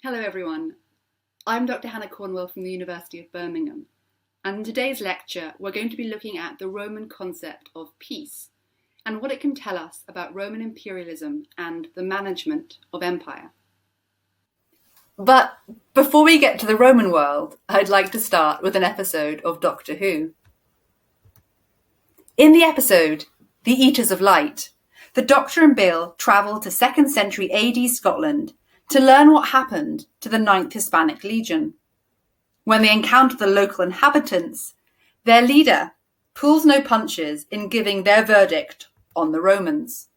Hello everyone, I'm Dr. Hannah Cornwell from the University of Birmingham, and in today's lecture we're going to be looking at the Roman concept of peace and what it can tell us about Roman imperialism and the management of empire. But before we get to the Roman world, I'd like to start with an episode of Doctor Who. In the episode, The Eaters of Light, the Doctor and Bill travel to 2nd century AD Scotland to learn what happened to the 9th Hispanic Legion. When they encounter the local inhabitants, their leader pulls no punches in giving their verdict on the Romans.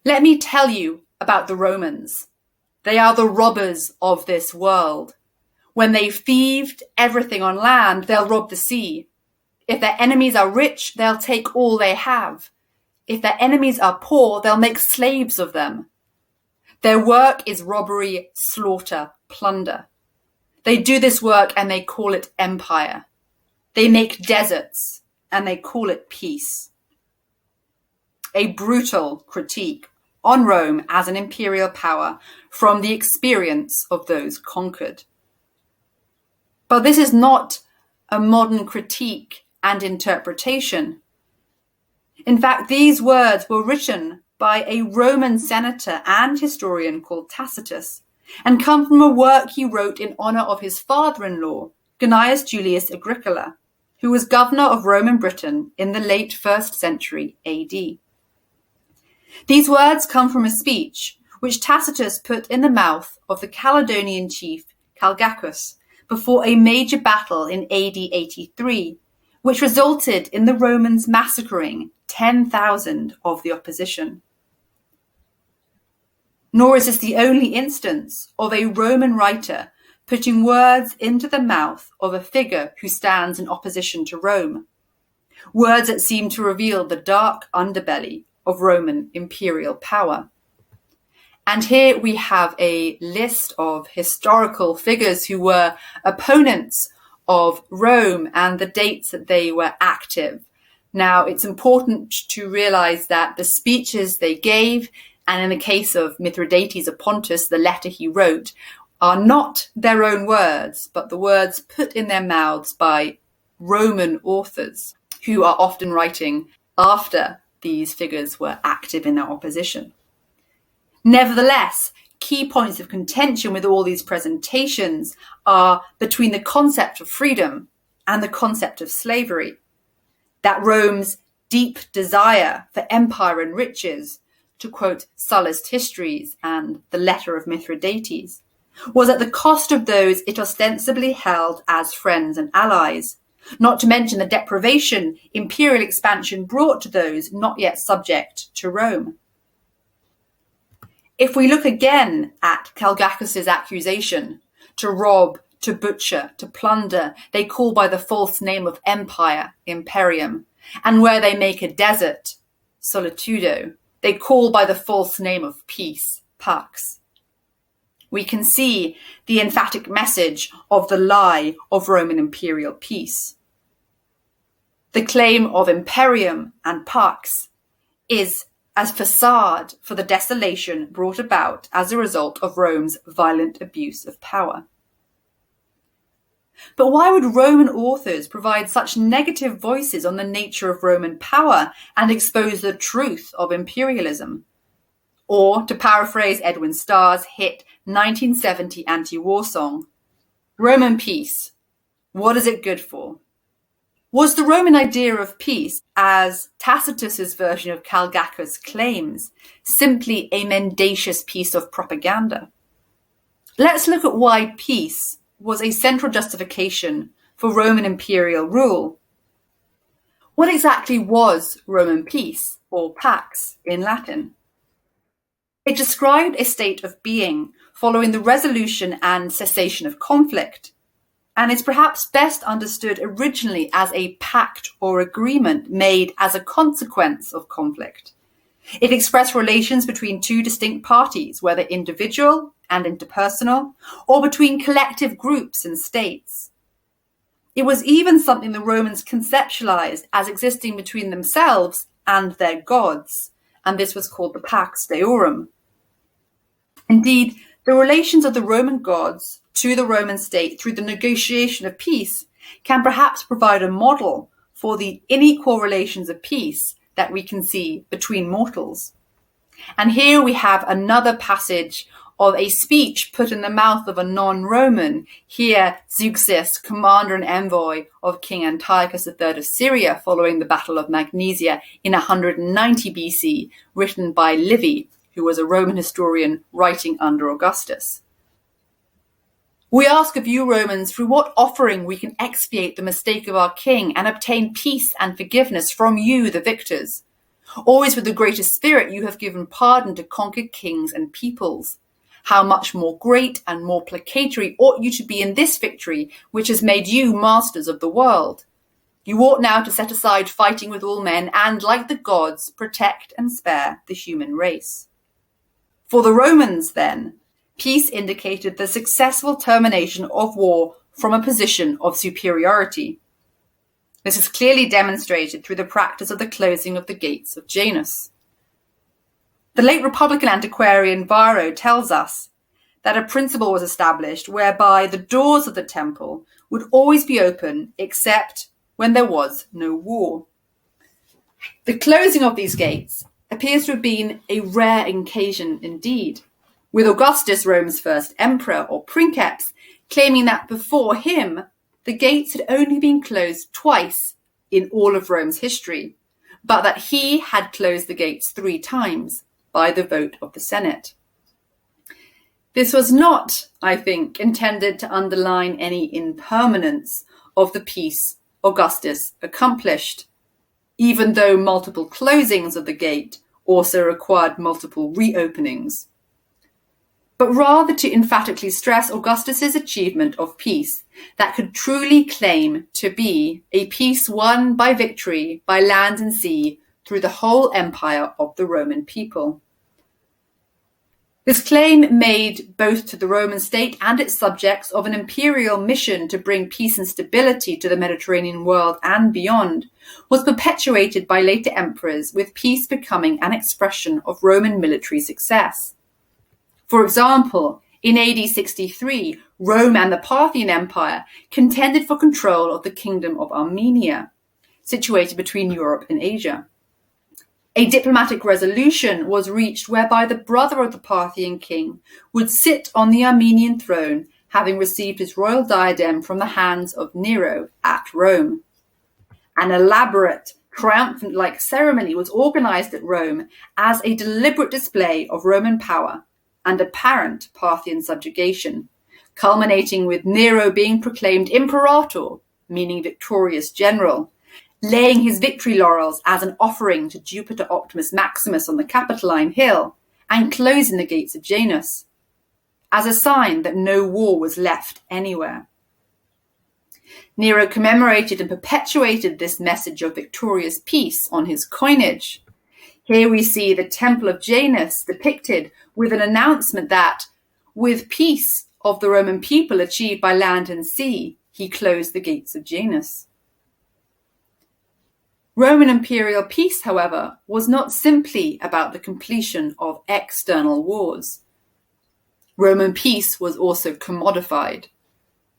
Let me tell you about the Romans. They are the robbers of this world. When they've thieved everything on land, they'll rob the sea. If their enemies are rich, they'll take all they have. If their enemies are poor, they'll make slaves of them. Their work is robbery, slaughter, plunder. They do this work and they call it empire. They make deserts and they call it peace. A brutal critique on Rome as an imperial power from the experience of those conquered. But this is not a modern critique and interpretation. In fact, these words were written by a Roman senator and historian called Tacitus, and come from a work he wrote in honour of his father-in-law, Gnaeus Julius Agricola, who was governor of Roman Britain in the late 1st century AD. These words come from a speech which Tacitus put in the mouth of the Caledonian chief Calgacus before a major battle in AD 83, which resulted in the Romans massacring 10,000 of the opposition. Nor is this the only instance of a Roman writer putting words into the mouth of a figure who stands in opposition to Rome, words that seem to reveal the dark underbelly of Roman imperial power. And here we have a list of historical figures who were opponents of Rome and the dates that they were active. Now, it's important to realize that the speeches they gave, and in the case of Mithridates of Pontus, the letter he wrote, are not their own words, but the words put in their mouths by Roman authors who are often writing after these figures were active in their opposition. Nevertheless, key points of contention with all these presentations are between the concept of freedom and the concept of slavery. That Rome's deep desire for empire and riches, to quote Sulla's Histories and the letter of Mithridates, was at the cost of those it ostensibly held as friends and allies, not to mention the deprivation imperial expansion brought to those not yet subject to Rome. If we look again at Calgacus's accusation, to rob, to butcher, to plunder, they call by the false name of empire, imperium, and where they make a desert, solitudo, they call by the false name of peace, pax. We can see the emphatic message of the lie of Roman imperial peace. The claim of imperium and pax is as facade for the desolation brought about as a result of Rome's violent abuse of power. But why would Roman authors provide such negative voices on the nature of Roman power and expose the truth of imperialism? Or, to paraphrase Edwin Starr's hit 1970 anti-war song, Roman peace, what is it good for? Was the Roman idea of peace, as Tacitus's version of Calgacus claims, simply a mendacious piece of propaganda? Let's look at why peace was a central justification for Roman imperial rule. What exactly was Roman peace, or pax in Latin? It described a state of being following the resolution and cessation of conflict, and is perhaps best understood originally as a pact or agreement made as a consequence of conflict. It expressed relations between two distinct parties, whether individual and interpersonal, or between collective groups and states. It was even something the Romans conceptualized as existing between themselves and their gods, and this was called the Pax Deorum. Indeed, The relations of the Roman gods to the Roman state through the negotiation of peace can perhaps provide a model for the unequal relations of peace that we can see between mortals. And here we have another passage of a speech put in the mouth of a non-Roman, here Zeuxis, commander and envoy of King Antiochus III of Syria following the Battle of Magnesia in 190 BC, written by Livy, who was a Roman historian writing under Augustus. We ask of you, Romans, through what offering we can expiate the mistake of our king and obtain peace and forgiveness from you, the victors. Always with the greatest spirit you have given pardon to conquered kings and peoples. How much more great and more placatory ought you to be in this victory, which has made you masters of the world. You ought now to set aside fighting with all men and, like the gods, protect and spare the human race. For the Romans, then, peace indicated the successful termination of war from a position of superiority. This is clearly demonstrated through the practice of the closing of the gates of Janus. The late Republican antiquarian Varro tells us that a principle was established whereby the doors of the temple would always be open except when there was no war. The closing of these gates appears to have been a rare occasion indeed, with Augustus, Rome's first emperor, or princeps, claiming that before him the gates had only been closed twice in all of Rome's history, but that he had closed the gates 3 times by the vote of the Senate. This was not, I think, intended to underline any impermanence of the peace Augustus accomplished, even though multiple closings of the gate also required multiple reopenings, but rather to emphatically stress Augustus's achievement of peace that could truly claim to be a peace won by victory by land and sea through the whole empire of the Roman people. This claim made both to the Roman state and its subjects of an imperial mission to bring peace and stability to the Mediterranean world and beyond was perpetuated by later emperors, with peace becoming an expression of Roman military success. For example, in AD 63, Rome and the Parthian Empire contended for control of the Kingdom of Armenia, situated between Europe and Asia. A diplomatic resolution was reached whereby the brother of the Parthian king would sit on the Armenian throne, having received his royal diadem from the hands of Nero at Rome. An elaborate, triumphant-like ceremony was organized at Rome as a deliberate display of Roman power and apparent Parthian subjugation, culminating with Nero being proclaimed imperator, meaning victorious general, laying his victory laurels as an offering to Jupiter Optimus Maximus on the Capitoline Hill, and closing the gates of Janus, as a sign that no war was left anywhere. Nero commemorated and perpetuated this message of victorious peace on his coinage. Here we see the Temple of Janus depicted with an announcement that, with peace of the Roman people achieved by land and sea, he closed the gates of Janus. Roman imperial peace, however, was not simply about the completion of external wars. Roman peace was also commodified.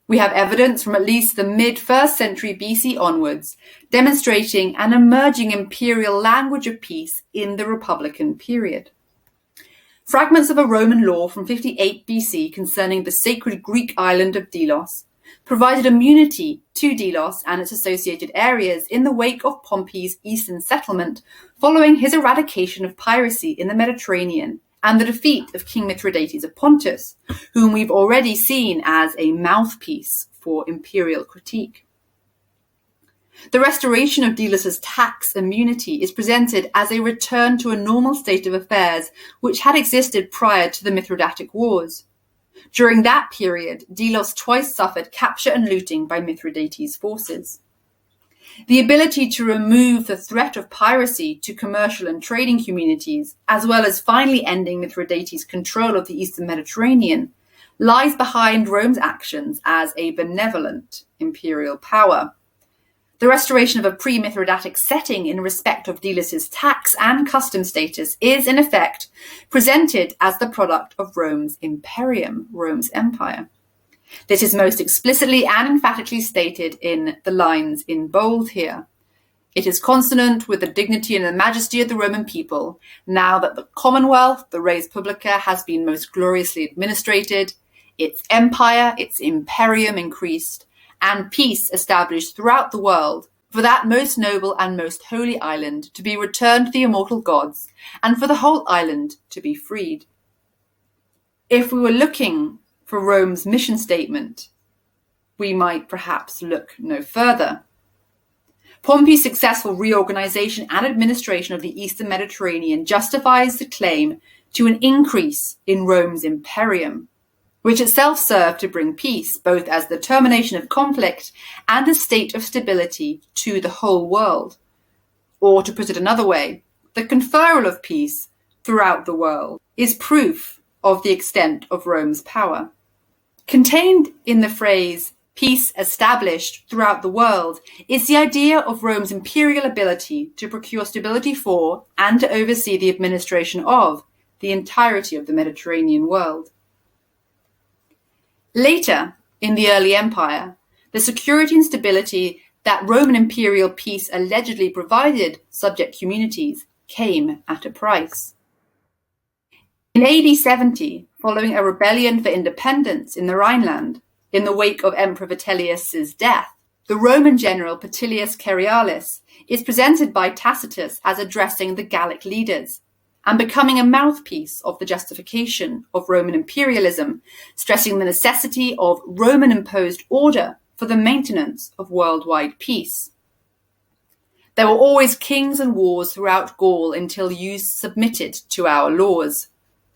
We have evidence from at least the mid-1st century BC onwards, demonstrating an emerging imperial language of peace in the Republican period. Fragments of a Roman law from 58 BC concerning the sacred Greek island of Delos provided immunity to Delos and its associated areas in the wake of Pompey's eastern settlement following his eradication of piracy in the Mediterranean and the defeat of King Mithridates of Pontus, whom we've already seen as a mouthpiece for imperial critique. The restoration of Delos's tax immunity is presented as a return to a normal state of affairs which had existed prior to the Mithridatic Wars. During that period, Delos twice suffered capture and looting by Mithridates' forces. The ability to remove the threat of piracy to commercial and trading communities, as well as finally ending Mithridates' control of the Eastern Mediterranean, lies behind Rome's actions as a benevolent imperial power. The restoration of a pre-Mithridatic setting in respect of Delis's tax and custom status is, in effect, presented as the product of Rome's imperium, Rome's empire. This is most explicitly and emphatically stated in the lines in bold here. It is consonant with the dignity and the majesty of the Roman people, now that the Commonwealth, the res publica, has been most gloriously administrated, its empire, its imperium increased, and peace established throughout the world, for that most noble and most holy island to be returned to the immortal gods, and for the whole island to be freed. If we were looking for Rome's mission statement, we might perhaps look no further. Pompey's successful reorganization and administration of the Eastern Mediterranean justifies the claim to an increase in Rome's imperium, which itself served to bring peace, both as the termination of conflict and a state of stability to the whole world. Or, to put it another way, the conferral of peace throughout the world is proof of the extent of Rome's power. Contained in the phrase, peace established throughout the world, is the idea of Rome's imperial ability to procure stability for and to oversee the administration of the entirety of the Mediterranean world. Later, in the early empire, the security and stability that Roman imperial peace allegedly provided subject communities came at a price. In AD 70, following a rebellion for independence in the Rhineland, in the wake of Emperor Vitellius's death, the Roman general Petilius Cerialis is presented by Tacitus as addressing the Gallic leaders and becoming a mouthpiece of the justification of Roman imperialism, stressing the necessity of Roman-imposed order for the maintenance of worldwide peace. There were always kings and wars throughout Gaul until you submitted to our laws.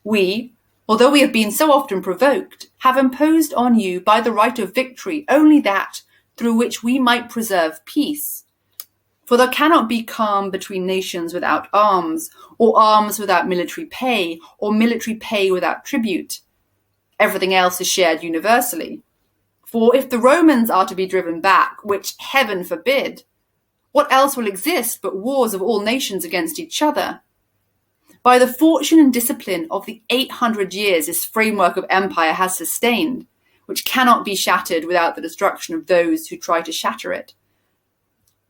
We, although we have been so often provoked, have imposed on you by the right of victory only that through which we might preserve peace. For there cannot be calm between nations without arms, or arms without military pay, or military pay without tribute. Everything else is shared universally. For if the Romans are to be driven back, which heaven forbid, what else will exist but wars of all nations against each other? By the fortune and discipline of the 800 years this framework of empire has sustained, which cannot be shattered without the destruction of those who try to shatter it.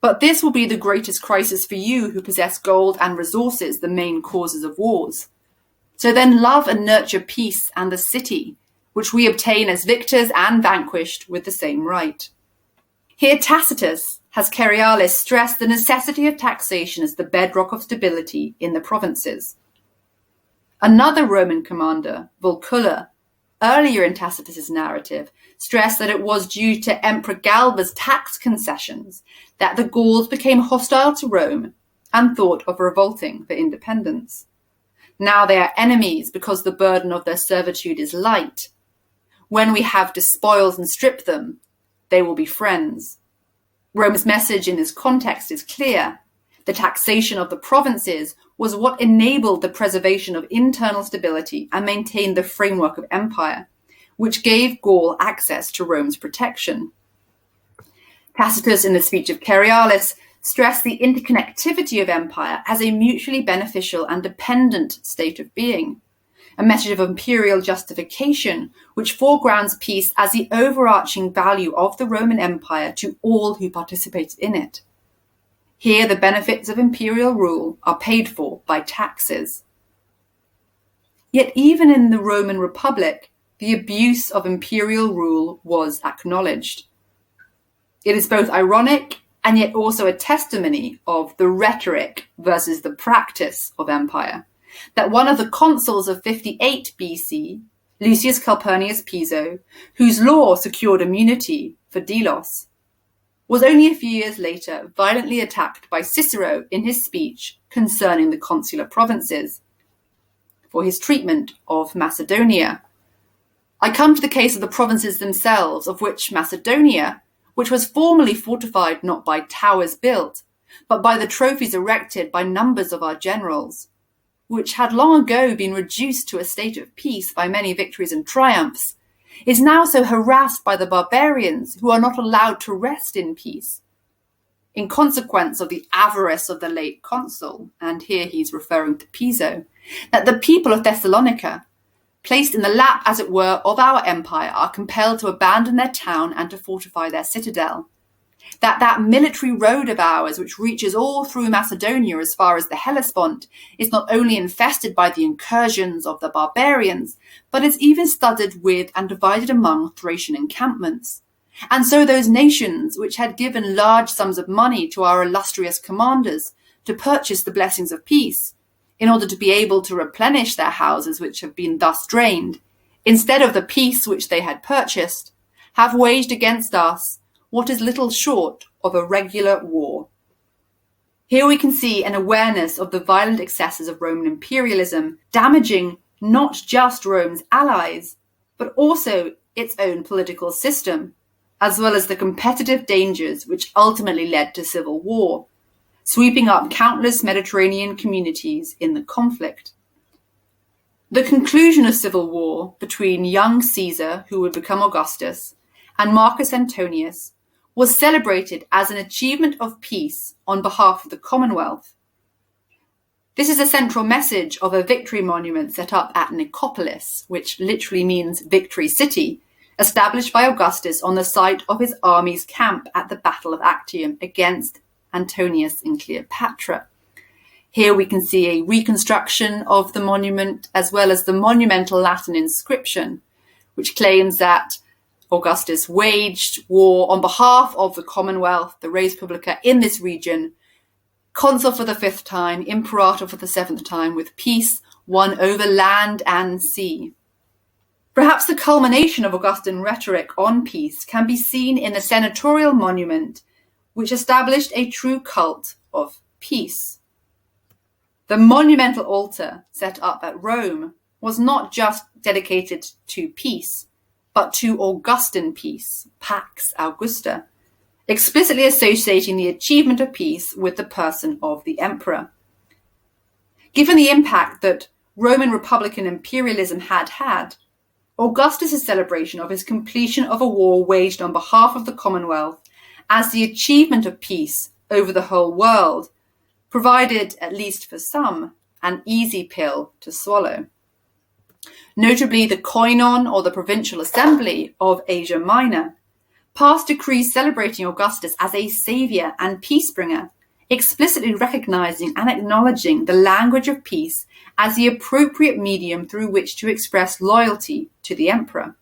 But this will be the greatest crisis for you who possess gold and resources, the main causes of wars. So then love and nurture peace and the city, which we obtain as victors and vanquished with the same right. Here Tacitus has Cerialis stress the necessity of taxation as the bedrock of stability in the provinces. Another Roman commander, Volculla, earlier in Tacitus's narrative, stressed that it was due to Emperor Galba's tax concessions that the Gauls became hostile to Rome and thought of revolting for independence. Now they are enemies because the burden of their servitude is light. When we have despoiled and stripped them, they will be friends. Rome's message in this context is clear. The taxation of the provinces was what enabled the preservation of internal stability and maintained the framework of empire, which gave Gaul access to Rome's protection. Tacitus, in the speech of Cerialis, stressed the interconnectivity of empire as a mutually beneficial and dependent state of being, a message of imperial justification which foregrounds peace as the overarching value of the Roman Empire to all who participated in it. Here the benefits of imperial rule are paid for by taxes. Yet even in the Roman Republic, the abuse of imperial rule was acknowledged. It is both ironic and yet also a testimony of the rhetoric versus the practice of empire, that one of the consuls of 58 BC, Lucius Calpurnius Piso, whose law secured immunity for Delos, was only a few years later violently attacked by Cicero in his speech concerning the consular provinces for his treatment of Macedonia. I come to the case of the provinces themselves, of which Macedonia, which was formerly fortified not by towers built, but by the trophies erected by numbers of our generals, which had long ago been reduced to a state of peace by many victories and triumphs, is now so harassed by the barbarians who are not allowed to rest in peace. in consequence of the avarice of the late consul, and here he's referring to Piso, that the people of Thessalonica, placed in the lap, as it were, of our empire, are compelled to abandon their town and to fortify their citadel. That military road of ours, which reaches all through Macedonia as far as the Hellespont, is not only infested by the incursions of the barbarians, but is even studded with and divided among Thracian encampments. And so those nations which had given large sums of money to our illustrious commanders to purchase the blessings of peace, in order to be able to replenish their houses which have been thus drained, instead of the peace which they had purchased, have waged against us what is little short of a regular war. Here we can see an awareness of the violent excesses of Roman imperialism, damaging not just Rome's allies, but also its own political system, as well as the competitive dangers which ultimately led to civil war, sweeping up countless Mediterranean communities in the conflict. The conclusion of civil war between young Caesar, who would become Augustus, and Marcus Antonius was celebrated as an achievement of peace on behalf of the Commonwealth. This is a central message of a victory monument set up at Nicopolis, which literally means victory city, established by Augustus on the site of his army's camp at the Battle of Actium against Antonius and Cleopatra. Here we can see a reconstruction of the monument as well as the monumental Latin inscription, which claims that Augustus waged war on behalf of the Commonwealth, the res publica in this region, consul for the 5th time, imperator for the 7th time, with peace won over land and sea. Perhaps the culmination of Augustan rhetoric on peace can be seen in the senatorial monument, which established a true cult of peace. The monumental altar set up at Rome was not just dedicated to peace, but to Augustan peace, Pax Augusta, explicitly associating the achievement of peace with the person of the emperor. Given the impact that Roman Republican imperialism had, Augustus' celebration of his completion of a war waged on behalf of the Commonwealth as the achievement of peace over the whole world provided, at least for some, an easy pill to swallow. Notably, the Koinon, or the Provincial Assembly of Asia Minor, passed decrees celebrating Augustus as a saviour and peacebringer, explicitly recognising and acknowledging the language of peace as the appropriate medium through which to express loyalty to the emperor.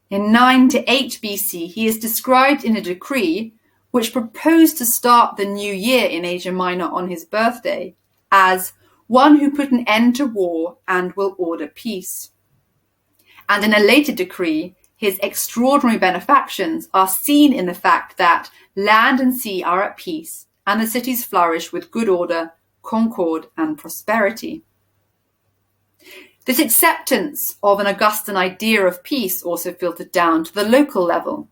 In 9 to 8 BC, he is described in a decree which proposed to start the new year in Asia Minor on his birthday as one who put an end to war and will order peace. And in a later decree, his extraordinary benefactions are seen in the fact that land and sea are at peace and the cities flourish with good order, concord, and prosperity. This acceptance of an Augustan idea of peace also filtered down to the local level,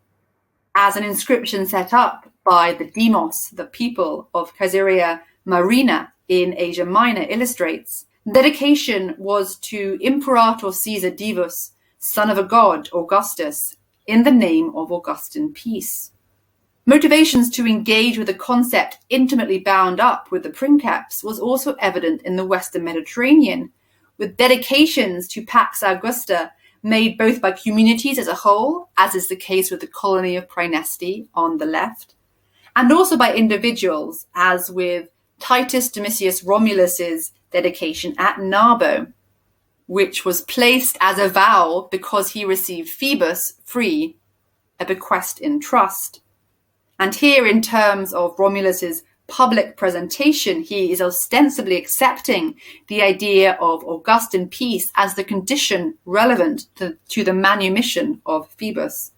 as an inscription set up by the demos, the people of Caesarea Marina in Asia Minor, illustrates. Dedication was to Imperator Caesar Divus, son of a god, Augustus, in the name of Augustan peace. Motivations to engage with a concept intimately bound up with the princeps was also evident in the Western Mediterranean, with dedications to Pax Augusta made both by communities as a whole, as is the case with the colony of Praeneste on the left, and also by individuals, as with Titus Domitius Romulus's dedication at Narbo, which was placed as a vow because he received Phoebus free, a bequest in trust. And here, in terms of Romulus's public presentation, he is ostensibly accepting the idea of Augustan peace as the condition relevant to the manumission of Phoebus.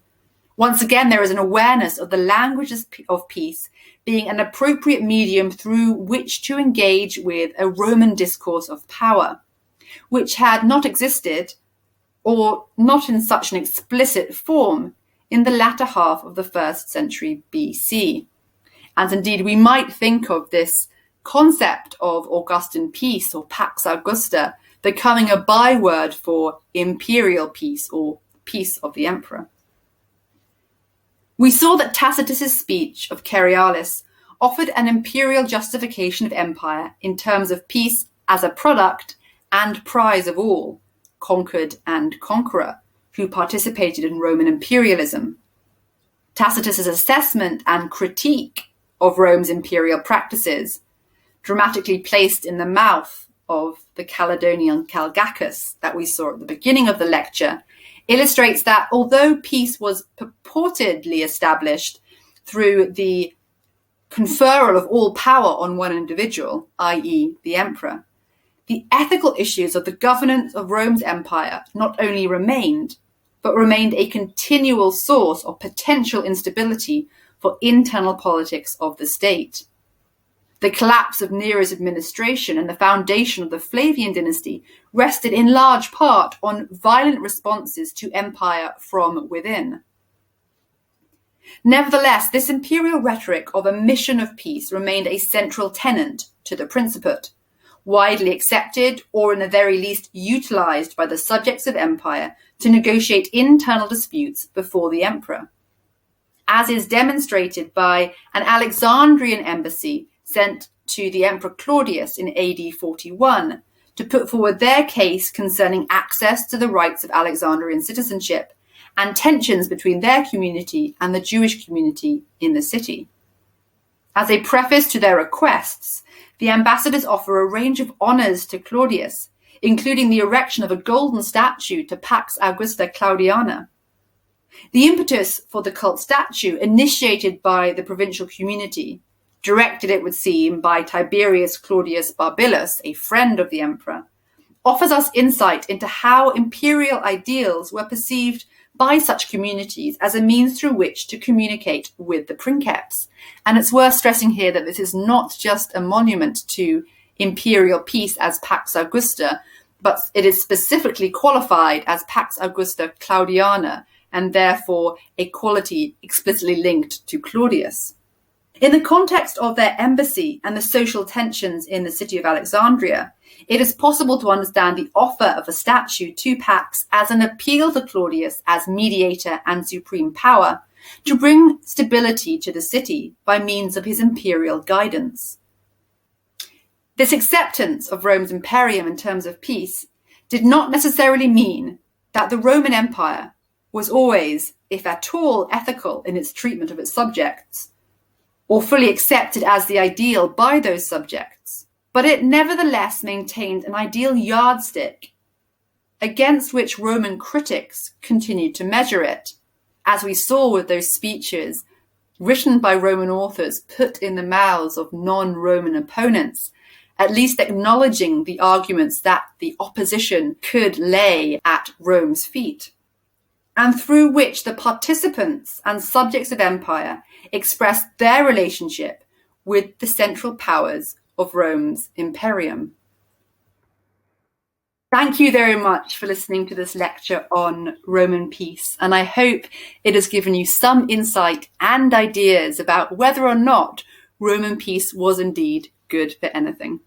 Once again, there is an awareness of the languages of peace being an appropriate medium through which to engage with a Roman discourse of power, which had not existed, or not in such an explicit form, in the latter half of the 1st century BC. And indeed, we might think of this concept of Augustan peace, or Pax Augusta, becoming a byword for imperial peace, or peace of the emperor. We saw that Tacitus's speech of Cerealis offered an imperial justification of empire in terms of peace as a product and prize of all, conquered and conqueror, who participated in Roman imperialism. Tacitus's assessment and critique of Rome's imperial practices, dramatically placed in the mouth of the Caledonian Calgacus that we saw at the beginning of the lecture, illustrates that although peace was purportedly established through the conferral of all power on one individual, i.e. the emperor, the ethical issues of the governance of Rome's empire not only remained, but remained a continual source of potential instability for internal politics of the state. The collapse of Nero's administration and the foundation of the Flavian dynasty rested in large part on violent responses to empire from within. Nevertheless, this imperial rhetoric of a mission of peace remained a central tenet to the Principate, widely accepted or in the very least utilized by the subjects of empire to negotiate internal disputes before the emperor, as is demonstrated by an Alexandrian embassy sent to the Emperor Claudius in AD 41 to put forward their case concerning access to the rights of Alexandrian citizenship and tensions between their community and the Jewish community in the city. As a preface to their requests, the ambassadors offer a range of honors to Claudius, including the erection of a golden statue to Pax Augusta Claudiana. The impetus for the cult statue, initiated by the provincial community, directed, it would seem, by Tiberius Claudius Barbilus, a friend of the emperor, offers us insight into how imperial ideals were perceived by such communities as a means through which to communicate with the princeps. And it's worth stressing here that this is not just a monument to imperial peace as Pax Augusta, but it is specifically qualified as Pax Augusta Claudiana, and therefore a quality explicitly linked to Claudius. In the context of their embassy and the social tensions in the city of Alexandria, it is possible to understand the offer of a statue to Pax as an appeal to Claudius as mediator and supreme power to bring stability to the city by means of his imperial guidance. This acceptance of Rome's imperium in terms of peace did not necessarily mean that the Roman Empire was always, if at all, ethical in its treatment of its subjects, or fully accepted as the ideal by those subjects, but it nevertheless maintained an ideal yardstick against which Roman critics continued to measure it, as we saw with those speeches written by Roman authors put in the mouths of non-Roman opponents, at least acknowledging the arguments that the opposition could lay at Rome's feet, and through which the participants and subjects of empire expressed their relationship with the central powers of Rome's imperium. Thank you very much for listening to this lecture on Roman peace, and I hope it has given you some insight and ideas about whether or not Roman peace was indeed good for anything.